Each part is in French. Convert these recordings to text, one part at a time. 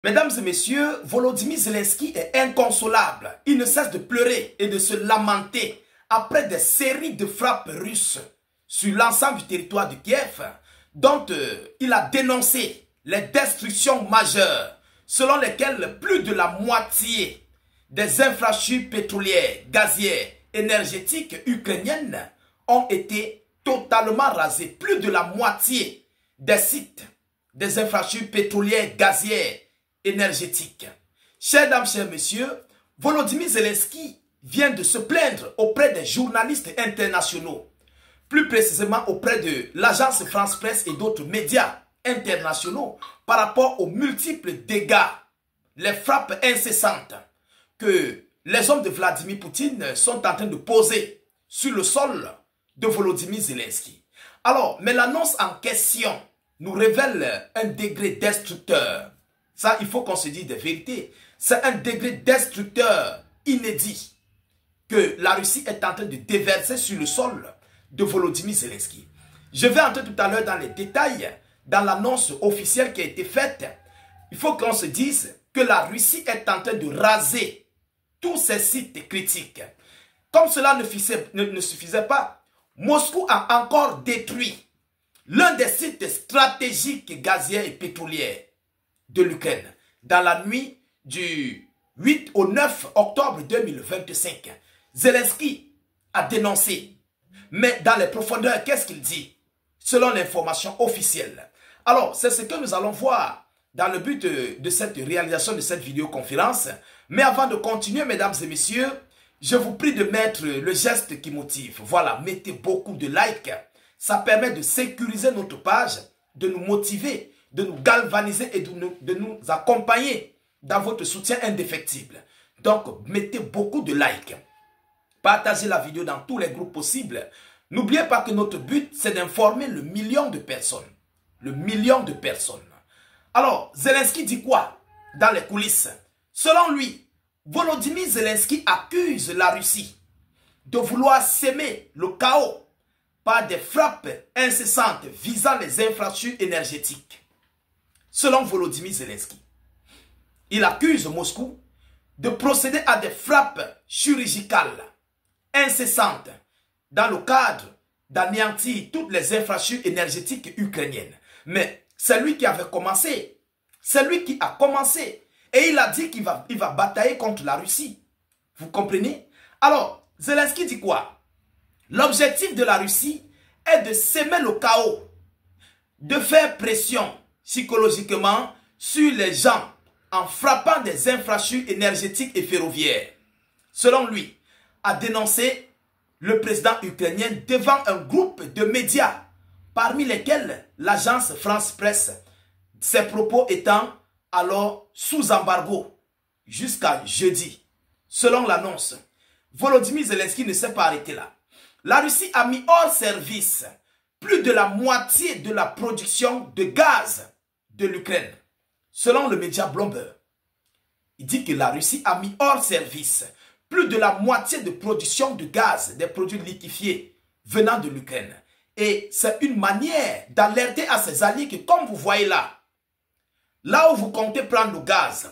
Mesdames et messieurs, Volodymyr Zelensky est inconsolable. Il ne cesse de pleurer et de se lamenter après des séries de frappes russes sur l'ensemble du territoire de Kiev, dont il a dénoncé les destructions majeures, selon lesquelles plus de la moitié des infrastructures pétrolières, gazières, énergétiques ukrainiennes ont été totalement rasées. Plus de la moitié des sites des infrastructures pétrolières, gazières, énergétiques. Chères dames, chers messieurs, Volodymyr Zelensky vient de se plaindre auprès des journalistes internationaux, plus précisément auprès de l'agence France Presse et d'autres médias internationaux par rapport aux multiples dégâts, les frappes incessantes que les hommes de Vladimir Poutine sont en train de poser sur le sol de Volodymyr Zelensky. Alors, mais l'annonce en question nous révèle un degré destructeur. Ça, il faut qu'on se dise des vérités. C'est un degré destructeur inédit que la Russie est en train de déverser sur le sol de Volodymyr Zelensky. Je vais entrer tout à l'heure dans les détails, dans l'annonce officielle qui a été faite. Il faut qu'on se dise que la Russie est en train de raser tous ces sites critiques. Comme cela ne suffisait pas, Moscou a encore détruit l'un des sites stratégiques gaziers et pétroliers de l'Ukraine dans la nuit du 8 au 9 octobre 2025. Zelensky a dénoncé. Mais dans les profondeurs, qu'est-ce qu'il dit? Selon l'information officielle. Alors, c'est ce que nous allons voir dans le but de cette réalisation de cette vidéoconférence. Mais avant de continuer, mesdames et messieurs, je vous prie de mettre le geste qui motive. Voilà, mettez beaucoup de likes. Ça permet de sécuriser notre page, de nous motiver, de nous galvaniser et de nous accompagner dans votre soutien indéfectible. Donc, mettez beaucoup de likes. Partagez la vidéo dans tous les groupes possibles. N'oubliez pas que notre but, c'est d'informer le million de personnes. Le million de personnes. Alors, Zelensky dit quoi dans les coulisses? Selon lui, Volodymyr Zelensky accuse la Russie de vouloir s'aimer le chaos par des frappes incessantes visant les infrastructures énergétiques. Selon Volodymyr Zelensky, il accuse Moscou de procéder à des frappes chirurgicales incessantes dans le cadre d'anéantir toutes les infrastructures énergétiques ukrainiennes. Mais c'est lui qui avait commencé. C'est lui qui a commencé. Et il a dit qu'il va batailler contre la Russie. Vous comprenez? Alors, Zelensky dit quoi? L'objectif de la Russie est de s'aimer le chaos, de faire pression psychologiquement sur les gens en frappant des infrastructures énergétiques et ferroviaires. Selon lui, a dénoncé le président ukrainien devant un groupe de médias, parmi lesquels l'agence France Presse, ses propos étant alors sous embargo jusqu'à jeudi. Selon l'annonce, Volodymyr Zelensky ne s'est pas arrêté là. La Russie a mis hors service plus de la moitié de la production de gaz de l'Ukraine. Selon le média Bloomberg, il dit que la Russie a mis hors service plus de la moitié de production de gaz, des produits liquéfiés venant de l'Ukraine. Et c'est une manière d'alerter à ses alliés que, comme vous voyez là, là où vous comptez prendre le gaz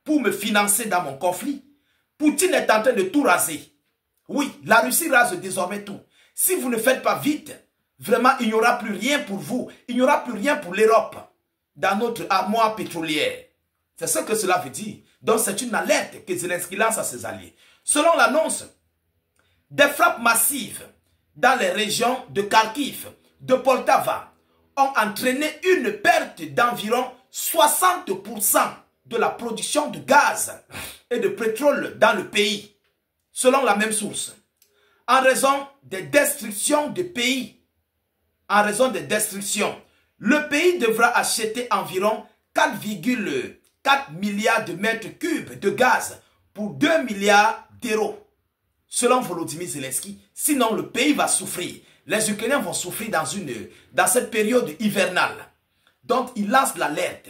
pour me financer dans mon conflit, Poutine est en train de tout raser. Oui, la Russie rase désormais tout. Si vous ne faites pas vite, vraiment, il n'y aura plus rien pour vous. Il n'y aura plus rien pour l'Europe dans notre armoire pétrolière. C'est ce que cela veut dire. Donc, c'est une alerte que Zelensky lance à ses alliés. Selon l'annonce, des frappes massives dans les régions de Kharkiv, de Poltava, ont entraîné une perte d'environ 60% de la production de gaz et de pétrole dans le pays, selon la même source. En raison des destructions de pays, le pays devra acheter environ 4,4 milliards de mètres cubes de gaz pour 2 milliards d'euros, selon Volodymyr Zelensky. Sinon, le pays va souffrir. Les Ukrainiens vont souffrir dans cette période hivernale. Donc, il lance l'alerte.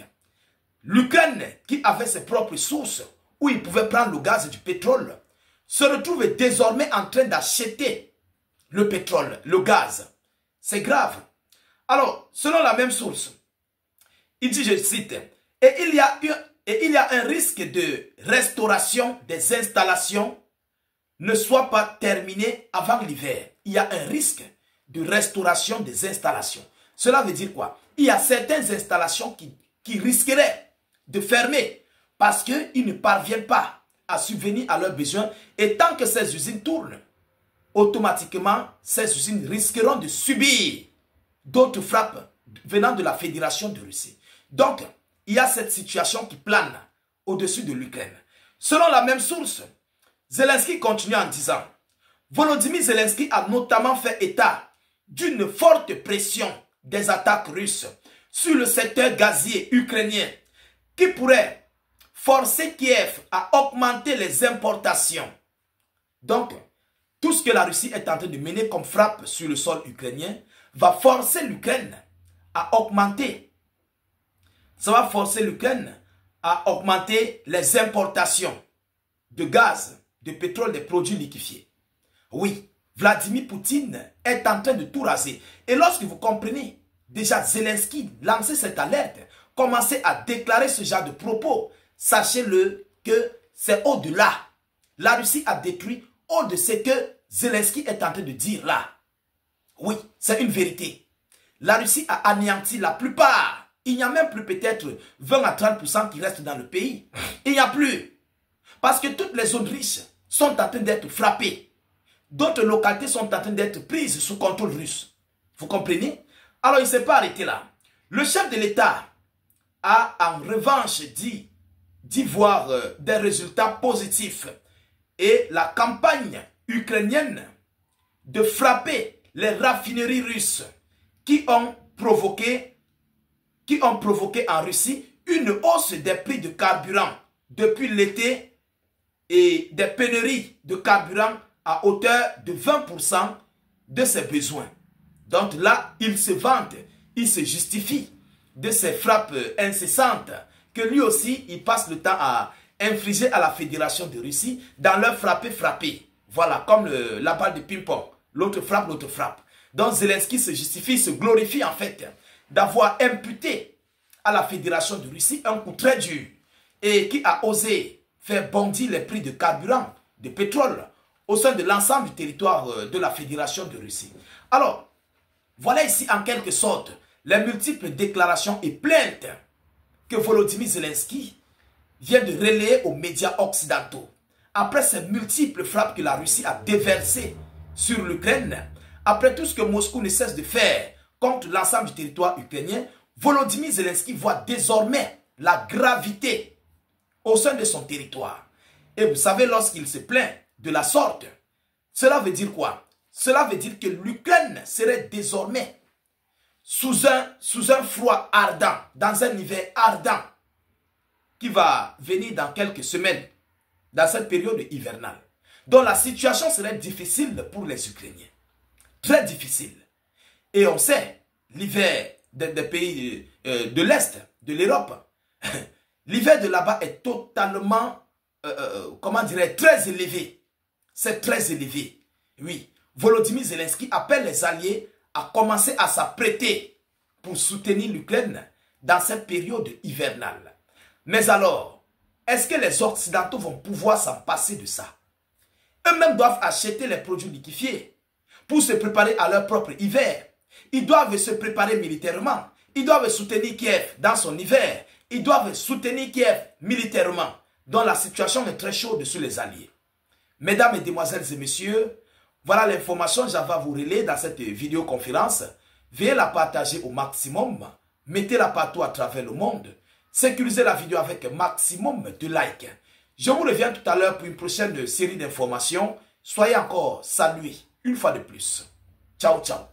L'Ukraine, qui avait ses propres sources, où il pouvait prendre le gaz et du pétrole, se retrouve désormais en train d'acheter le pétrole, le gaz. C'est grave. Alors, selon la même source, il dit, je cite, et il y a et il y a un risque de restauration des installations ne soit pas terminé avant l'hiver. Il y a un risque de restauration des installations. Cela veut dire quoi? Il y a certaines installations qui risqueraient de fermer parce qu'ils ne parviennent pas à subvenir à leurs besoins. Et tant que ces usines tournent, automatiquement, ces usines risqueront de subir d'autres frappes venant de la Fédération de Russie. Donc, il y a cette situation qui plane au-dessus de l'Ukraine. Selon la même source, Zelensky continue en disant « Volodymyr Zelensky a notamment fait état d'une forte pression des attaques russes sur le secteur gazier ukrainien qui pourrait forcer Kiev à augmenter les importations. » Donc, tout ce que la Russie est en train de mener comme frappe sur le sol ukrainien va forcer l'Ukraine à augmenter. Ça va forcer l'Ukraine à augmenter les importations de gaz, de pétrole, des produits liquéfiés. Oui, Vladimir Poutine est en train de tout raser. Et lorsque vous comprenez, déjà Zelensky lançait cette alerte, commençait à déclarer ce genre de propos, sachez-le que c'est au-delà. La Russie a détruit au-delà de ce que Zelensky est en train de dire là. Oui, c'est une vérité. La Russie a anéanti la plupart. Il n'y a même plus peut-être 20 à 30% qui restent dans le pays. Il n'y a plus. Parce que toutes les zones riches sont en train d'être frappées. D'autres localités sont en train d'être prises sous contrôle russe. Vous comprenez? Alors il ne s'est pas arrêté là. Le chef de l'État a en revanche dit voir des résultats positifs. Et la campagne ukrainienne de frapper les raffineries russes qui ont provoqué en Russie une hausse des prix de carburant depuis l'été et des pénuries de carburant à hauteur de 20% de ses besoins. Donc là, il se vante, il se justifie de ces frappes incessantes que lui aussi, il passe le temps à infliger à la Fédération de Russie dans leur frapper. Voilà, comme la balle de ping-pong. L'autre frappe, l'autre frappe. Donc Zelensky se justifie, se glorifie en fait d'avoir imputé à la Fédération de Russie un coup très dur et qui a osé faire bondir les prix de carburant, de pétrole au sein de l'ensemble du territoire de la Fédération de Russie. Alors, voilà ici en quelque sorte les multiples déclarations et plaintes que Volodymyr Zelensky vient de relayer aux médias occidentaux. Après ces multiples frappes que la Russie a déversées sur l'Ukraine, après tout ce que Moscou ne cesse de faire contre l'ensemble du territoire ukrainien, Volodymyr Zelensky voit désormais la gravité au sein de son territoire. Et vous savez, lorsqu'il se plaint de la sorte, cela veut dire quoi? Cela veut dire que l'Ukraine serait désormais sous un froid ardent, dans un hiver ardent, qui va venir dans quelques semaines, dans cette période hivernale. Donc la situation serait difficile pour les Ukrainiens. Très difficile. Et on sait, l'hiver des pays de l'Est, de l'Europe, l'hiver de là-bas est totalement, très élevé. C'est très élevé. Oui, Volodymyr Zelensky appelle les alliés à commencer à s'apprêter pour soutenir l'Ukraine dans cette période hivernale. Mais alors, est-ce que les Occidentaux vont pouvoir s'en passer de ça? Eux-mêmes doivent acheter les produits liquéfiés pour se préparer à leur propre hiver. Ils doivent se préparer militairement. Ils doivent soutenir Kiev dans son hiver. Ils doivent soutenir Kiev militairement. Donc la situation est très chaude sur les alliés. Mesdames, Mesdemoiselles et Messieurs, voilà l'information que j'avais à vous relayer dans cette vidéoconférence. Veuillez la partager au maximum. Mettez-la partout à travers le monde. Sécurisez la vidéo avec un maximum de likes. Je vous reviens tout à l'heure pour une prochaine série d'informations. Soyez encore salués une fois de plus. Ciao, ciao.